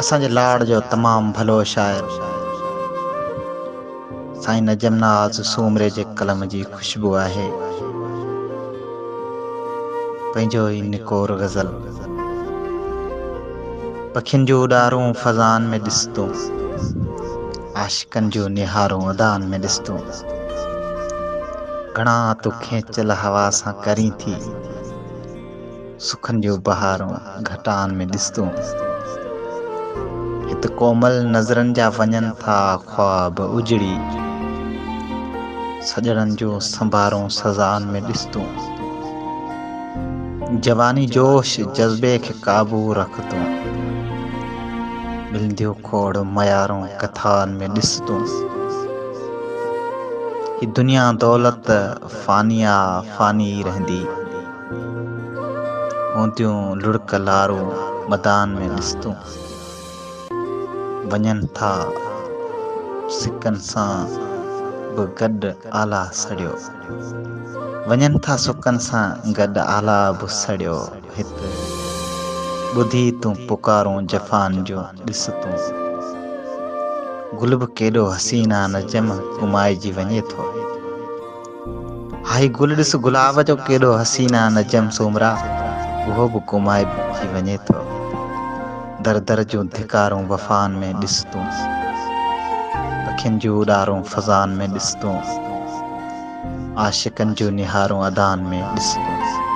असांजे लाड़ जो तमाम भलो शायर साईं नजमनाज़ सूमरे जे कलम जी खुशबू आहे। पंहिंजो ई निकोर गज़ल पखियुनि जो उॾारूं फज़ान में ॾिसतूं, आशिकनि जो निहारूं अदान में ॾिसतूं। घणा तूं खेचल हवा सां करीं थी, सुखनि जो बहारूं घटान में ॾिसतूं। हित कोमल नज़रनि जा वञनि था ख्वाब उजड़ी, सॼणनि जो संभारूं सज़ान में ॾिसतूं। जवानी जोश जज़्बे खे क़ाबू रखतूं, मिलंदियूं खोड़ मयारूं कथान में ॾिसतूं। ही दुनिया दौलत फ़ानिया फ़ानी रहंदी, हूंदियूं लुड़क लारूं मदान में ॾिसतूं। वञनि था सिकनि सां बि गॾु आला सड़ियो, वञनि था सुकनि सां गॾु आला बि सड़ियो। हिते ॿुधी तूं पुकारूं जफ़ान जो ॾिस तूं, गुल बि केॾो हसीना नजम घुमाइजी वञे थो। हाई गुल ॾिस गुलाब जो केॾो हसीना नजम सूमरा, उहो बि घुमाइजी वञे थो। दर दर जूं धिकारूं वफ़ान में ॾिस तूं, पखियुनि जूं उॾारूं फज़ान में ॾिस तूं, आशिकनि जूं निहारूं अदान में ॾिस तूं।